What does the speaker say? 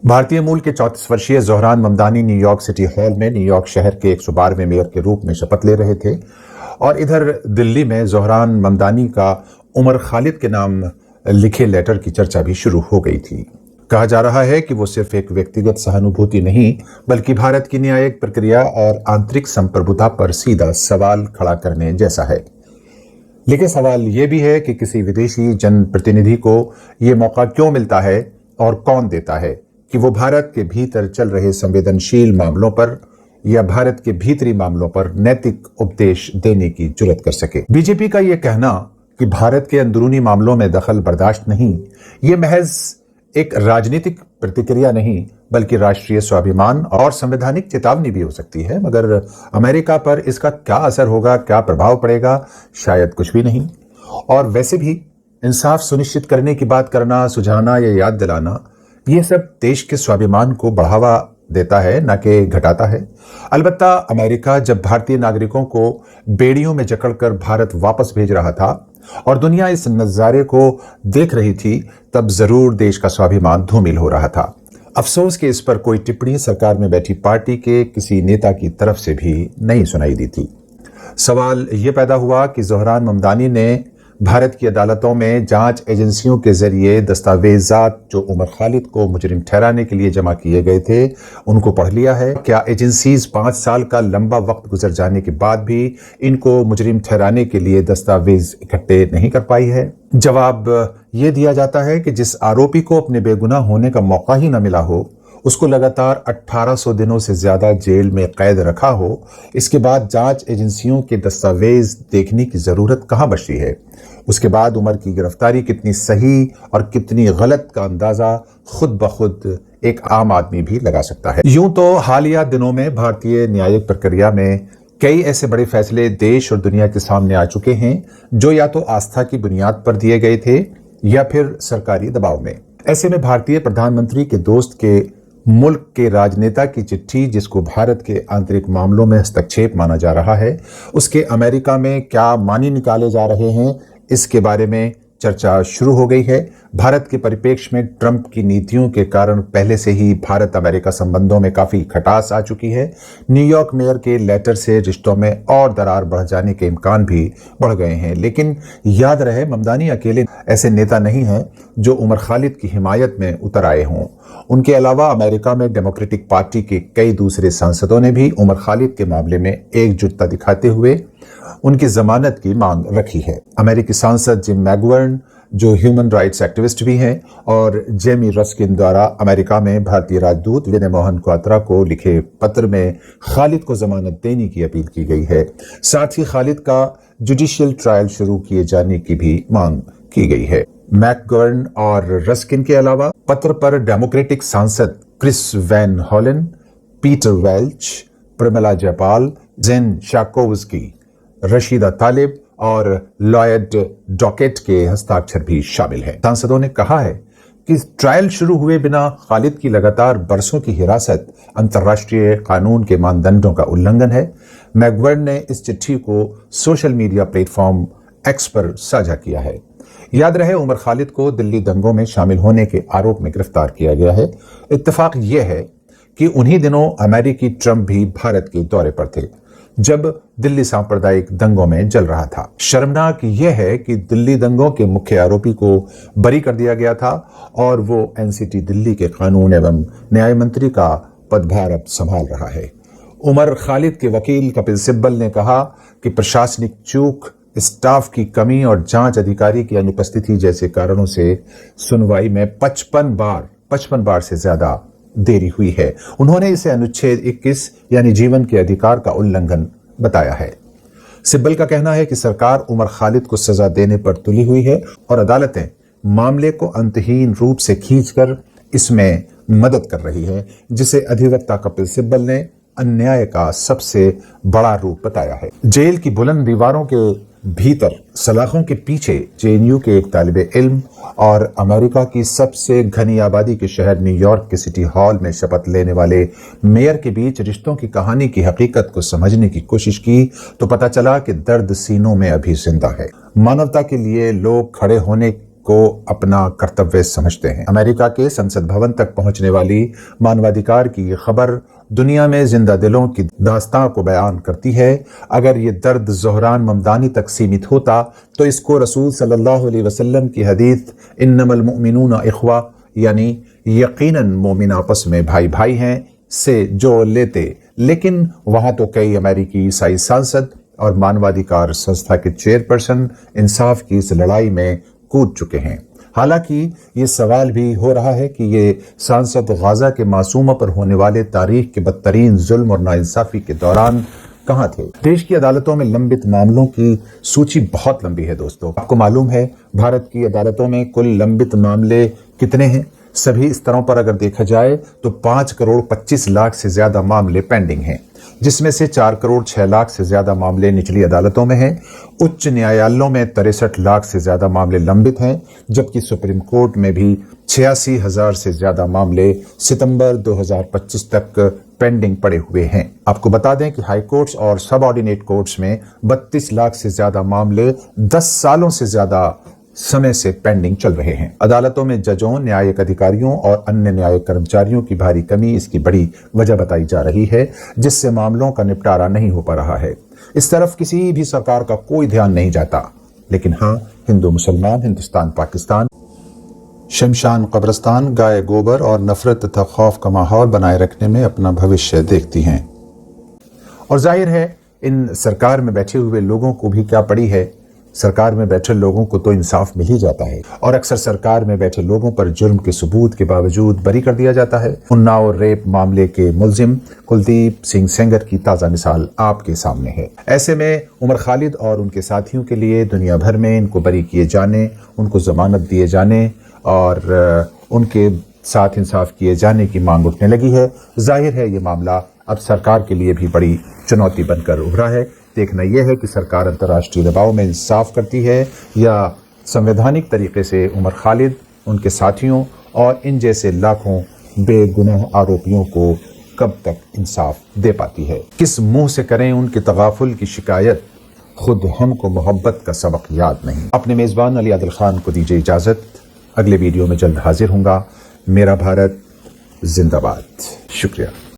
भारतीय मूल के 34 वर्षीय Zohran Mamdani New York city hall में न्यूयॉर्क शहर के 112वें मेयर के रूप में शपथ ले रहे थे और इधर दिल्ली में ज़ोहरान ममदानी का उमर खालिद के नाम लिखे लेटर की चर्चा भी शुरू हो गई थी। कहा जा रहा है कि वो सिर्फ एक व्यक्तिगत सहानुभूति नहीं बल्कि भारत की न्यायिक प्रक्रिया और आंतरिक संप्रभुता पर सीधा सवाल खड़ा करने जैसा है। लेकिन सवाल ये भी है कि किसी विदेशी जनप्रतिनिधि को ये मौका क्यों मिलता है और कौन देता है कि वो भारत के भीतर चल रहे संवेदनशील मामलों पर या भारत के भीतरी मामलों पर नैतिक उपदेश देने की जुर्रत कर सके। बीजेपी का यह कहना कि भारत के अंदरूनी मामलों में दखल बर्दाश्त नहीं, ये महज एक राजनीतिक प्रतिक्रिया नहीं बल्कि राष्ट्रीय स्वाभिमान और संवैधानिक चेतावनी भी हो सकती है। मगर अमेरिका पर इसका क्या असर होगा, क्या प्रभाव पड़ेगा, शायद कुछ भी नहीं। और वैसे भी इंसाफ सुनिश्चित करने की बात करना, सुझाना या याद दिलाना, ये सब देश के स्वाभिमान को बढ़ावा देता है, न कि घटाता है। अलबत्ता अमेरिका जब भारतीय नागरिकों को बेड़ियों में जकड़कर भारत वापस भेज रहा था और दुनिया इस नजारे को देख रही थी, तब जरूर देश का स्वाभिमान धूमिल हो रहा था। अफसोस कि इस पर कोई टिप्पणी सरकार में बैठी पार्टी के किसी नेता की तरफ से भी नहीं सुनाई दी थी। सवाल ये पैदा हुआ कि ज़ोहरान ममदानी ने भारत की अदालतों में जांच एजेंसियों के जरिए दस्तावेजात जो उमर खालिद को मुजरिम ठहराने के लिए जमा किए गए थे, उनको पढ़ लिया है? क्या एजेंसीज 5 साल का लंबा वक्त गुजर जाने के बाद भी इनको मुजरिम ठहराने के लिए दस्तावेज इकट्ठे नहीं कर पाई है? जवाब ये दिया जाता है कि जिस आरोपी को अपने बेगुनाह होने का मौका ही न मिला हो, उसको लगातार 1800 दिनों से ज्यादा जेल में कैद रखा हो, इसके बाद जांच एजेंसियों के दस्तावेज देखने की जरूरत कहां बचती है? उसके बाद उमर की गिरफ्तारी कितनी सही और कितनी गलत का अंदाजा खुद ब खुद एक आम आदमी भी लगा सकता है। यूं तो हालिया दिनों में भारतीय न्यायिक प्रक्रिया में कई ऐसे बड़े फैसले देश और दुनिया के सामने आ चुके हैं जो या तो आस्था की बुनियाद पर दिए गए थे या फिर सरकारी दबाव में। ऐसे में भारतीय प्रधानमंत्री के दोस्त के मुल्क के राजनेता की चिट्ठी, जिसको भारत के आंतरिक मामलों में हस्तक्षेप माना जा रहा है, उसके अमेरिका में क्या मानी निकाले जा रहे हैं, इसके बारे में चर्चा शुरू हो गई है। भारत के परिप्रेक्ष्य में ट्रंप की नीतियों के कारण पहले से ही भारत अमेरिका संबंधों में काफी खटास आ चुकी है। न्यूयॉर्क मेयर के लेटर से रिश्तों में और दरार बढ़ जाने के इम्कान भी बढ़ गए हैं। लेकिन याद रहे, ममदानी अकेले ऐसे नेता नहीं हैं जो उमर खालिद की हिमायत में उतर आए हों। उनके अलावा अमेरिका में डेमोक्रेटिक पार्टी के कई दूसरे सांसदों ने भी उमर खालिद के मामले में एकजुटता दिखाते हुए उनकी जमानत की मांग रखी है। अमेरिकी सांसद जिम मैगवर्न, जो ह्यूमन राइट्स एक्टिविस्ट भी हैं, और जेमी रस्किन द्वारा अमेरिका में भारतीय राजदूत विनय मोहन क्वात्रा को लिखे पत्र में खालिद को जमानत देने की अपील की गई है। साथ ही खालिद का जुडिशियल ट्रायल शुरू किए जाने की भी मांग की गई है। मैकगवर्न और रस्किन के अलावा पत्र पर डेमोक्रेटिक सांसद Chris Van Hollen, Peter Welch, Pramila Jayapal, Jan Schakowsky, Rashida Tlaib और लॉयड डॉकेट के हस्ताक्षर भी शामिल हैं। सांसदों ने कहा है कि ट्रायल शुरू हुए बिना खालिद की लगातार बरसों की हिरासत अंतर्राष्ट्रीय कानून के मानदंडों का उल्लंघन है। मैकगवर्न ने इस चिट्ठी को सोशल मीडिया प्लेटफॉर्म एक्स पर साझा किया है। याद रहे, उमर खालिद को दिल्ली दंगों में शामिल होने के आरोप में गिरफ्तार किया गया है। इत्तेफाक यह है कि उन्हीं दिनों अमेरिकी ट्रंप भी भारत के दौरे पर थे जब दिल्ली सांप्रदायिक दंगों में जल रहा था। शर्मनाक यह है कि दिल्ली दंगों के मुख्य आरोपी को बरी कर दिया गया था और वो एनसीटी दिल्ली के कानून एवं न्याय मंत्री का पदभार अब संभाल रहा है। उमर खालिद के वकील कपिल सिब्बल ने कहा कि प्रशासनिक चूक, स्टाफ की कमी और जांच अधिकारी की अनुपस्थिति जैसे कारणों से सुनवाई में 55 बार से ज्यादा देरी हुई है। उन्होंने इसे अनुच्छेद 21 यानी जीवन के अधिकार का उल्लंघन बताया है। सिब्बल का कहना है कि सरकार उमर खालिद को सजा देने पर तुली हुई है और अदालतें मामले को अंतहीन रूप से खींचकर इसमें मदद कर रही है, जिसे अधिवक्ता कपिल सिब्बल ने अन्याय का सबसे बड़ा रूप बताया है। जेल की बुलंद दीवारों के भीतर, सलाखों के पीछे जेएनयू के एक तालिबे इल्म और अमेरिका की सबसे घनी आबादी के शहर न्यूयॉर्क के सिटी हॉल में शपथ लेने वाले मेयर के बीच रिश्तों की कहानी की हकीकत को समझने की कोशिश की तो पता चला कि दर्द सीनों में अभी जिंदा है। मानवता के लिए लोग खड़े होने को अपना कर्तव्य समझते हैं। अमेरिका के संसद भवन तक पहुंचने वाली मानवाधिकार की ये खबर दुनिया में जिंदा दिलों की दास्तां को बयान करती है। अगर ये दर्द ज़ोहरान ममदानी तक सीमित होता तो इसको रसूल सल्लल्लाहु अलैहि वसल्लम की हदीस इन्नमल मुमिनूना इख्वा यानी यकीनन मोमिन आपस में भाई भाई हैं से जोड़ लेते, लेकिन वहां तो कई अमेरिकी ईसाई सांसद और मानवाधिकार संस्था के चेयरपर्सन इंसाफ की इस लड़ाई में कूद चुके हैं। हालांकि ये सवाल भी हो रहा है कि ये सांसद गाजा के मासूमों पर होने वाले तारीख के बदतरीन जुल्म और नाइंसाफी के दौरान कहां थे। देश की अदालतों में लंबित मामलों की सूची बहुत लंबी है दोस्तों। आपको मालूम है भारत की अदालतों में कुल लंबित मामले कितने हैं? सभी स्तरों पर अगर देखा जाए तो 5 करोड़ 25 लाख से ज्यादा मामले पेंडिंग हैं, जिसमें से 4 करोड़ 6 लाख से ज्यादा मामले निचली अदालतों में हैं। उच्च न्यायालयों में 63 लाख से ज्यादा मामले लंबित हैं, जबकि सुप्रीम कोर्ट में भी 86,000 से ज्यादा मामले सितंबर 2025 तक पेंडिंग पड़े हुए हैं। आपको बता दें कि हाई कोर्ट्स और सब ऑर्डिनेट कोर्ट्स में 32 लाख से ज्यादा मामले 10 सालों से ज्यादा समय से पेंडिंग चल रहे हैं। अदालतों में जजों, न्यायिक अधिकारियों और अन्य न्यायिक कर्मचारियों की भारी कमी इसकी बड़ी वजह बताई जा रही है, जिससे मामलों का निपटारा नहीं हो पा रहा है। इस तरफ किसी भी सरकार का कोई ध्यान नहीं जाता, लेकिन हाँ, हिंदू मुसलमान, हिंदुस्तान पाकिस्तान, शमशान कब्रिस्तान, गाय गोबर और नफरत तथा खौफ का माहौल बनाए रखने में अपना भविष्य देखती हैं। और जाहिर है इन सरकार में बैठे हुए लोगों को भी क्या पड़ी है। सरकार में बैठे लोगों को तो इंसाफ मिल ही जाता है और अक्सर सरकार में बैठे लोगों पर जुर्म के सबूत के बावजूद बरी कर दिया जाता है। उन्नाव रेप मामले के मुलजिम कुलदीप सिंह सेंगर की ताज़ा मिसाल आपके सामने है। ऐसे में उमर खालिद और उनके साथियों के लिए दुनिया भर में इनको बरी किए जाने, उनको जमानत दिए जाने और उनके साथ इंसाफ किए जाने की मांग उठने लगी है। जाहिर है ये मामला अब सरकार के लिए भी बड़ी चुनौती बनकर उभरा है। देखना यह है कि सरकार अंतर्राष्ट्रीय दबाव में इंसाफ करती है या संवैधानिक तरीके से उमर खालिद, उनके साथियों और इन जैसे लाखों बेगुनाह आरोपियों को कब तक इंसाफ दे पाती है। किस मुंह से करें उनके तगाफुल की शिकायत, खुद हमको मोहब्बत का सबक याद नहीं। अपने मेज़बान अली आदिल खान को दीजिए इजाज़त। अगले वीडियो में जल्द हाजिर होऊंगा। मेरा भारत जिंदाबाद। शुक्रिया।